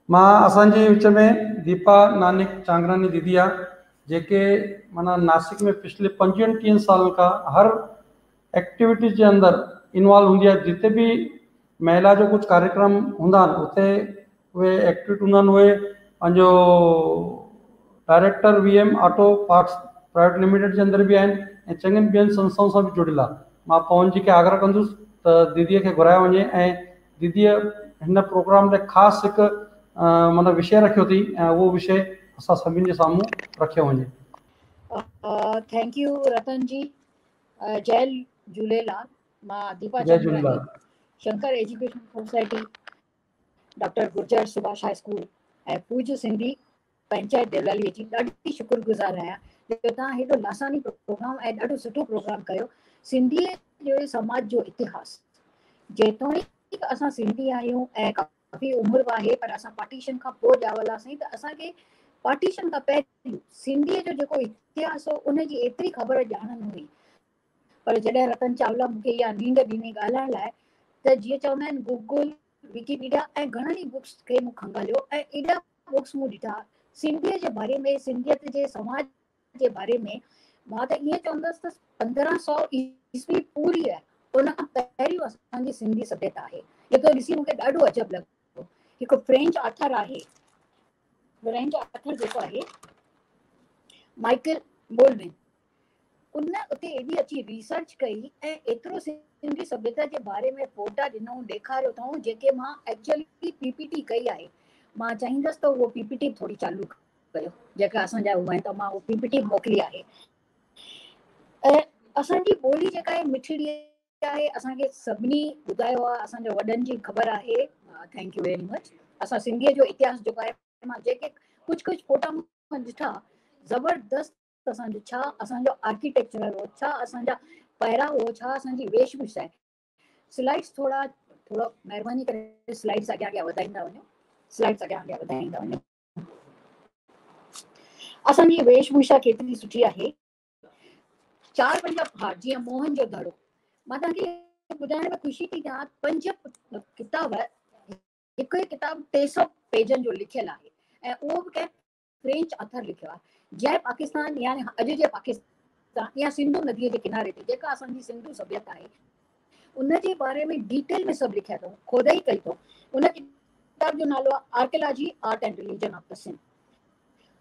मां असांजे विच में दीपा नानिक चांगरानी दीदी आहे, जेके माना नासिक में पिछले 25-30 साल का हर एक्टिविटीज़ जे अंदरि इन्वॉल्व हूंदी आहे। जिते भी महिला जो कुछ कार्यक्रम हूंदा आहिनि उते उहे एक्टिविटी हूंदा आहिनि। उहे पंहिंजो director VM auto parts private limited जे अंदरि बि आहिनि ऐं चङनि ॿियनि संस्थाउनि सां बि जुड़ियल आहे। मां पवन जी खे आग्रह कंदुसि त दीदीअ खे घुरायो वञे ऐं दीदीअ हिन प्रोग्राम लाइ ख़ासि हिकु माना विषय रखियो अथई ऐं उहो विषय असां सभिनि जे साम्हूं रखियो वञे। Thank you Ratan ji. जय झूलेलाल। मां Deepa Jai Changrani, Jhulelal. Shankar education society, doctor Gurjar Subhash high school ऐं पूज्य सिंधी पंचायत देवलालीअ जी ॾाढी शुक्रगुज़ार आहियां जो तव्हां हेॾो लासानी प्रोग्राम ऐं ॾाढो सुठो प्रोग्राम कयो। सिंधीअ जो समाज जो इतिहास, जेतोणीकि असां सिंधी आहियूं ऐं काफ़ी उमिरि आहे, पर असां पार्टीशन खां पोइ ॼावलासीं, त असांखे पार्टीशन खां पहिरीं सिंधीअ जो जेको इतिहास हो उनजी एतिरी ख़बर ॼाण न हुई। पर जॾहिं रतन चावला मूंखे इहा नींड ॾिनी ॻाल्हाइण लाइ, त जीअं चवंदा आहिनि गूगल, विकीपीडिया ऐं घणनि ई बुक्स खे मूं खंगालियो ऐं एॾा बुक्स मूं ॾिठा सिंधीअ जे बारे में, सिंधियत जे समाज जे बारे में। मां त ईअं चवंदसि त 1500 ईस्वी पूरी आहे, उन खां पहिरियों असांजी सिंधी सभ्यता आहे। जेको ॾिसी मूंखे ॾाढो अजब लॻो। हिकु फ्रेंच ऑथर आहे, फ्रेंच ऑथर जेको आहे माइकल बोल्डविन, उन उते एॾी अची रिसर्च कई ऐं एतिरो सिंधी सभ्यता जे बारे में फोटा ॾिनऊं, ॾेखारियो अथऊं, जेके मां एक्चुअली पीपीटी कई आहे। मां चाहींदसि त उहो पीपीटी थोरी चालू कयो, जेका असांजा उहा आहिनि, त मां उहो पीपीटी मोकिली आहे। ऐं असांजी ॿोली जेका आहे मिठड़ी आहे, असांखे सभिनी ॿुधायो आहे, असांजे वॾनि जी ख़बर आहे। Thank U very much. असां सिंधीअ जो इतिहास जेको आहे, मां जेके कुझु फोटा मां ॾिठा, ज़बरदस्त। असांजो छा असांजो आर्किटेक्चर हो, छा असांजा पहिराव हो, छा असांजी वेशभूषा आहे। स्लाइड्स थोरो महिरबानी करे स्लाइड्स अॻियां वधाईंदा वञो, स्लाइड्स अॻियां वधाईंदा वञो। असांजी वेशभूषा केतिरी सुठी आहे। 4-5 हा, जीअं मोहन जो दड़ो, मां तव्हांखे ॿुधाइण में ख़ुशी थी थियां, 5 किताब, हिकु किताब 300 पेजनि जो लिखियलु आहे ऐं उहो बि कंहिं फ्रेंच ऑथर लिखियो आहे। जय पाकिस्तान, यानी अॼु जे पाकिस्तान या सिंधु नदीअ जे किनारे ते जेका असांजी सिंधु सभ्यता आहे, उन जे बारे में डिटेल में सभु लिखिया अथऊं, खोदाई कई अथऊं। उन किताब जो नालो आहे archaeology, art and religion of the Sindh.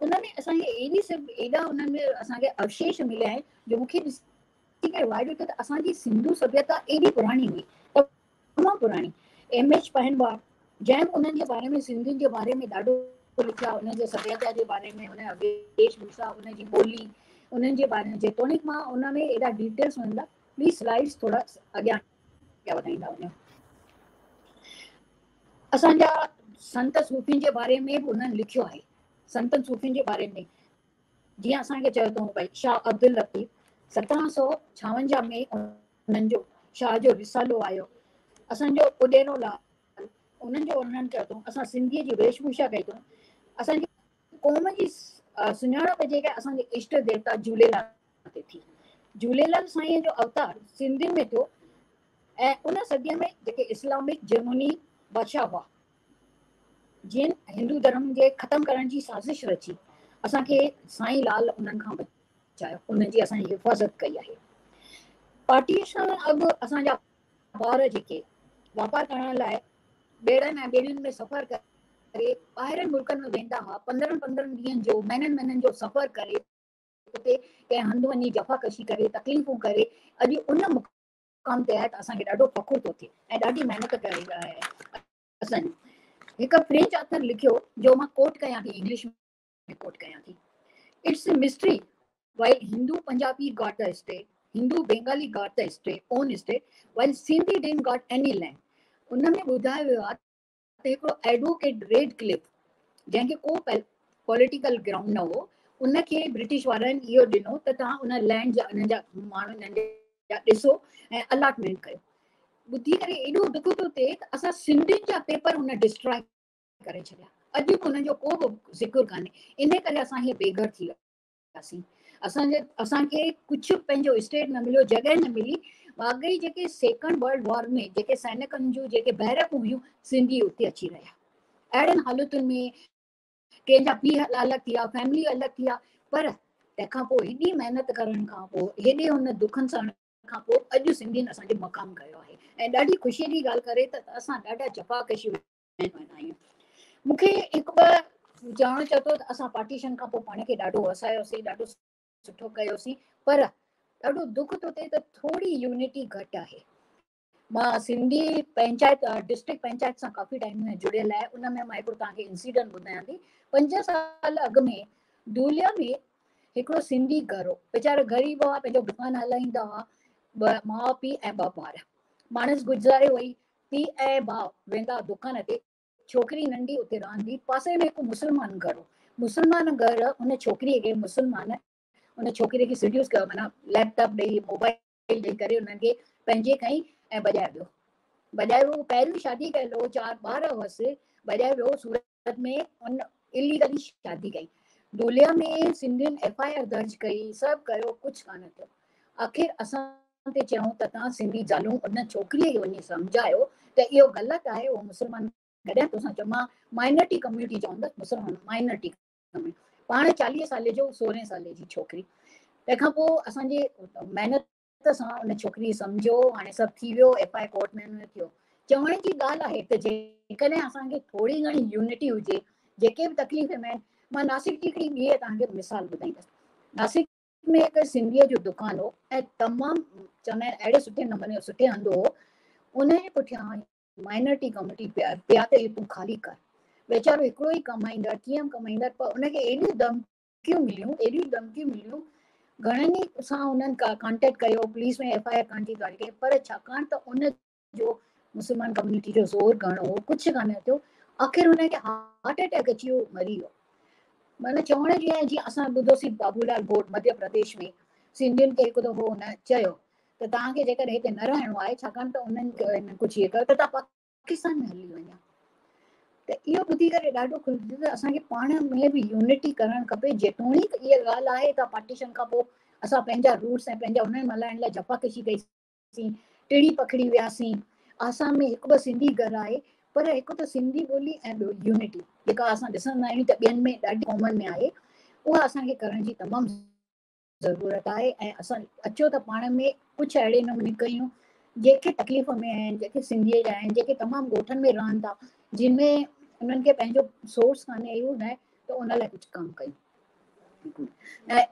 उनमें असांखे एॾी सभु एॾा उन्हनि में असांखे अवशेष मिलिया आहिनि जो मूंखे ॾिसी करे वाइडो थियो त असांजी सिंधु सभ्यता एॾी पुराणी हुई, तमामु पुराणी। MS पहनवार, जंहिं उन्हनि जे बारे में, सिंधियुनि जे बारे में ॾाढो लिखिया, उनजे सभ्यता जे बारे में, उनजा वेशभूषा, उनजी ॿोली, उन्हनि जे बारे में। जेतोणीकि मां उन में एॾा डिटेल्स वञा, प्लीज़ स्लाइड्स थोरा अॻियां वधाईंदा वञो। असांजा संत सूफ़ियुनि जे बारे में बि उन्हनि लिखियो आहे। संतनि सूफ़ियुनि जे बारे में जीअं असांखे चयो अथऊं भई शाह अब्दुल लतीफ़, 1756 में उन्हनि जो शाह जो रिसालो आयो। असांजो उॾेरो लाल, उन्हनि जो वर्णन कयो अथऊं। असां सिंधीअ जी वेशभूषा कई अथऊं। असांजी क़ौम जी सुञाणप जेका असांजे इष्ट देवता झूलेलाल ते थी। झूलेलाल साईं जो अवतार सिंधियुनि में थियो ऐं उन सदीअ में जेके इस्लामिक जर्मनी बादशाह हुआ, जिन हिंदू धर्म जे ख़तमु करण जी साज़िश रची, असांखे साईं लाल उन्हनि खां बचायो, उन्हनि जी असांजी हिफ़ाज़त कई आहे। पार्टीशन अॻु असांजा ॿार जेके वापारु करण लाइ ॿेड़नि ऐं ॿेड़ियुनि में सफ़र करे ॿाहिरनि मुल्कनि में वेंदा हुआ, 15 ॾींहंनि जो महीननि जो सफ़र करे उते कंहिं हंधि वञी जफ़ाकशी करे तकलीफ़ूं करे अॼु उन मुक़ाम ते आहे त असांखे ॾाढो फ़ख़ुरु थो थिए ऐं ॾाढी महिनत करे रहिया आहे। असांजी हिकु फ्रेंच ऑथर लिखियो जो मां कोट कयां थी, इंग्लिश में कोट कयां थी, it's a mystery while Hindu Punjabi got the state, Hindu Bengali got the state, own state, while Sindhi didn't got any land. उनमें ॿुधायो वियो आहे त हिकिड़ो एडवोकेट रेड क्लिफ जंहिंखे को पॉलिटिकल ग्राउंड न हो, उनखे ब्रिटिश वारनि इहो ॾिनो त तव्हां उन लैंड जा उन्हनि जा माण्हुनि जा ॾिसो ऐं अलॉटमेंट कयो। ॿुधी करे एॾो दुख थो थिए त असां सिंधियुनि जा पेपर हुन डिस्ट्रॉय करे छॾिया, अॼु बि हुननि जो को बि ज़िक्र कान्हे। इन करे असां हीअ बेघर थी वियासीं। असांखे कुझु पंहिंजो स्टेट न मिलियो, जॻह न मिली। वाकई जेके सेकेंड वर्ल्ड वॉर में जेके सैनिकनि जूं जेके बैरकूं हुयूं, सिंधी उते अची रहिया। अहिड़नि हालतुनि में कंहिंजा पीउ अलॻि थी विया, फैमिली अलॻि थी विया, पर तंहिंखां पोइ हेॾी महिनत करण खां पोइ, हेॾे हुन दुखनि सहण खां पोइ अॼु सिंधियुनि असांखे मक़ाम कयो आहे। ऐं ॾाढी ख़ुशीअ जी ॻाल्हि करे त असां ॾाढा जफ़ाकशी आहियूं। मूंखे हिकु ॿ चवणु चाहे थो त असां पार्टीशन खां पोइ पाण खे ॾाढो वसायोसीं, ॾाढो सुठो कयोसीं, पर ॾाढो दुख थो थिए त थोरी यूनिटी घटि आहे। मां सिंधी पंचायत डिस्ट्रिक्ट पंचायत सां काफ़ी टाइम में जुड़ियल आहे। उन में मां हिकिड़ो तव्हांखे इंसिडेंट ॿुधायां थी। 5 साल अॻु में धुलिया में हिकिड़ो सिंधी घर हो, वीचारा ग़रीब हुआ, पंहिंजो दुकानु हलाईंदा हुआ, माउ पीउ ऐं 2 ॿार। माण्हू गुज़ारे वई, पीउ ऐं भाउ वेंदा दुकान ते, छोकिरी नंढी उते रहंदी। पासे में हिकु मुस्लमान घर हो, मुस्लमान घर उन छोकिरीअ खे मुस्लमान उन छोकिरे खे सीड्यूस कयो, माना लैपटॉप ॾेई मोबाइल ॾेई करे उन्हनि खे पंहिंजे कई ऐं बजाए वियो। पहिरियों शादी कयल हो, 4 ॿार हुअसि, बजाए वियो सूरत में, उन इलीगली शादी कई। धुलिया में सिंधियुनि FIR दर्ज कई, सभु कयो, कुझु कान थियो। आख़िर असां ते चयूं त तव्हां सिंधी ज़ालूं उन छोकिरीअ खे वञी सम्झायो त इहो ग़लति आहे, उहो मुस्लमान कॾहिं तोसां चयो, मां माइनॉरिटी कम्यूनिटी चवंदसि, मुस्लमान माइनॉरिटी कम्यूनिटी, पाण 40 साले जो, 16 साले जी छोकिरी। तंहिंखां पोइ असांजे महिनत सां उन छोकिरी सम्झो, हाणे सभु थी वियो, FIR कोर्ट में न थियो। चवण जी ॻाल्हि आहे त जेकॾहिं असांखे थोरी घणी यूनिटी हुजे, जेके बि तकलीफ़ में आहिनि। मां नासिक जी हिकिड़ी ॿी तव्हांखे मिसाल ॿुधाईंदसि। नासिक में हिकु सिंधीअ जो दुकानु हो ऐं तमामु चवंदा आहिनि अहिड़े सुठे नमूने सुठे हंधि हो, उनजे पुठियां माइनॉरिटी कम्यूनिटी पिया त तूं ख़ाली कर। वीचारो हिकिड़ो ई कमाईंदड़, कीअं कमाईंदड़, पर उनखे एॾियूं धमकियूं मिलियूं, घणनि ई सां उन्हनि कॉन्टेक्ट कयो, पुलिस में FIR कान थी कई, पर छाकाणि त उन जो मुस्लमान कम्यूनिटी जो ज़ोर घणो हो, कुझु कान थियो। आख़िर हुनखे हार्ट अटैक अची वियो, मरी वियो। माना चवण जी आहे, जीअं असां ॿुधोसीं बाबूलाल गोड मध्य प्रदेश में सिंधियुनि खे हिकु दफ़ो हुन चयो त तव्हांखे जेकॾहिं हिते न रहणो आहे, छाकाणि त उन्हनि कुझु इहे कयो त तव्हां पाकिस्तान में हली वञो। त इहो ॿुधी करे ॾाढो ख़ुशि थी, असांखे पाण में बि यूनिटी करणु खपे। जेतोणीकि इहा ॻाल्हि आहे त पार्टीशन खां पोइ असां पंहिंजा रूट्स ऐं पंहिंजा उन्हनि मल्हाइण लाइ जफ़ाकशी कईसीं, टिड़ी पखड़ी वियासीं। आसाम में हिकु ॿ सिंधी घर आहे, पर हिकु त सिंधी ॿोली ऐं ॿियो यूनिटी जेका असां ॾिसंदा आहियूं त ॿियनि में ॾाढी कॉमन में आहे, उहा असांखे करण जी तमामु ज़रूरत आहे। ऐं असां अचो त पाण में कुझु अहिड़े नमूने कयूं जेके तकलीफ़ में आहिनि, जेके सिंधीअ जा आहिनि, जेके तमामु ॻोठनि में रहनि था, जिन में उन्हनि खे पंहिंजो सोर्स कान्हे, इहो न आहे, त उन लाइ कुझु कमु कयूं। ऐं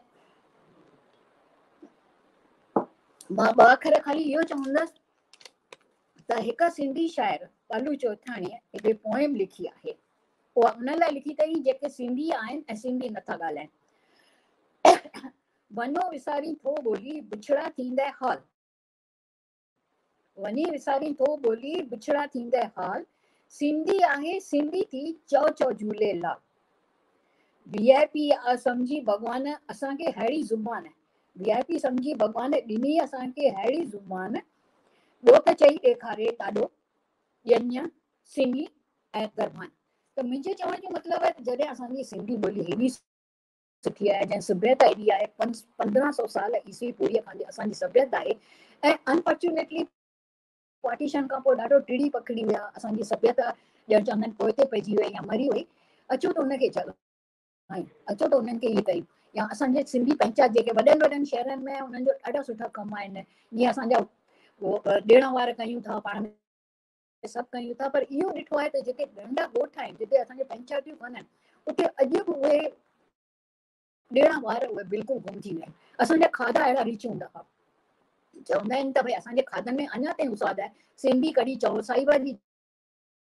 मां 2 अखर खाली इहो चवंदसि त हिकु सिंधी शाइर पालू चौथाणीअ हिकिड़ी पोएम लिखी आहे, उहा उन लाइ लिखी अथई जेके सिंधी आहिनि ऐं सिंधी नथा ॻाल्हाइनि। वञो विसारी थो ॿोली, बिछड़ा थींदे हाल, वञी विसारी थो ॿोली, बिछड़ा थींदे हाल, सिंधी आहे सिंधी थी चओ चओ झूलेलाल। VIP सम्झी भॻवान असांखे अहिड़ी ज़ुबान, VIP सम्झी भॻवान ॾिनी असांखे अहिड़ी ज़ुबान, ॿियो त चई ॾेखारे ॾाढो ॼञ सिंधी ऐं गरबान। त मुंहिंजे चवण जो मतिलबु आहे जॾहिं असांजी सिंधी ॿोली हेॾी सुठी आहे, जंहिं सभ्यता एॾी आहे, 1500 साल ईस्वी पूरीअ खां असांजी सभ्यता आहे, ऐं अनफॉर्चुनेटली पार्टीशन खां पोइ ॾाढो टिड़ी पखड़ी विया, असांजी सभ्यता ॼण चवंदा आहिनि पोइते पइजी वई या मरी वई। अचो त उनखे चलो, अचो त उन्हनि खे इहे कयूं। या असांजे सिंधी पंचायत जेके वॾनि शहरनि में उन्हनि जो ॾाढा सुठा कम आहिनि, जीअं असांजा ॾिण वार कयूं था, पाण में सभु कयूं था, पर इहो ॾिठो आहे त जेके नंढा ॻोठ आहिनि जिते असांजे पंचायतियूं कान आहिनि उते अॼु बि उहे ॾिण वार उहे बिल्कुलु घुमिजी विया आहिनि। असांजा खाधा अहिड़ा रिच हूंदा हुआ, चवंदा आहिनि त भई असांजे खाधनि में अञा ताईं स्वादु आहे। सिंधी कढ़ी चओ, साई भाॼी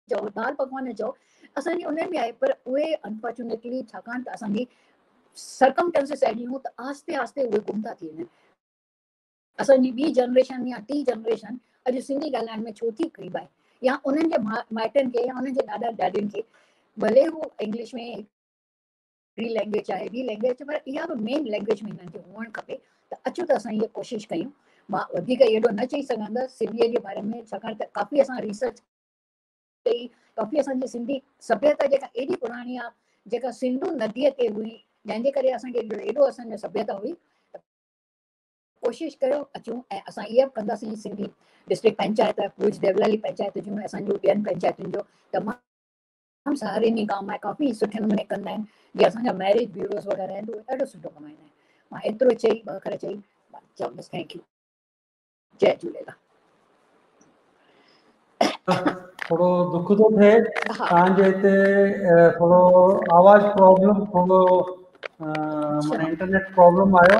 चओ, दाल पकवान चओ, असांजी उन में आहे। पर उहे अनफॉर्चुनेटली छाकाणि त असांजी सर्कमस्टेंसिस अहिड़ी हुयूं त आस्ते आस्ते उहे गुम था थी वञनि। असांजी ॿी जनरेशन या टी जनरेशन अॼु सिंधी ॻाल्हाइण में छो थी करीब आहे, या उन्हनि जे माइटनि खे या उन्हनि जे ॾाॾा ॾाॾियुनि खे भले हू इंग्लिश में हिकिड़ी लैंग्वेज आहे, ॿी लैंग्वेज, पर इहा बि मेन लैंग्वेज में हिननि खे हुअणु खपे। त अचो त असां इहा कोशिशि कयूं। मां वधीक एॾो न चई सघंदसि सिंधीअ जे बारे में, छाकाणि त काफ़ी असां रिसर्च कई, काफ़ी असांजी सिंधी सभ्यता जेका एॾी पुराणी आहे, जेका सिंधु नदीअ ते हुई, जंहिंजे करे असांखे एॾो असांजो सभ्यता हुई। कोशिशि कयो अचूं ऐं असां इहा बि कंदासीं। सिंधी डिस्ट्रिक्ट पंचायत, भुज देवलाली पंचायत जूं, असांजूं ॿियनि पंचायतुनि जो तमामु सहारेनी काम आहे, काफ़ी सुठे नमूने कंदा आहिनि। जीअं असांजा मैरिज ब्यूरोस वग़ैरह आहिनि, उहे ॾाढो सुठो कमाईंदा आहिनि। मां एतिरो चई, ॿ अखर चई, मां चवंदसि थैंक यू, जय झूलेलाल। थोड़ो दुख थो थिए हा तव्हांजे हिते थोड़ो आवाज़ प्रॉब्लम, थोड़ो अच्छा माना इंटरनेट प्रॉब्लम आयो।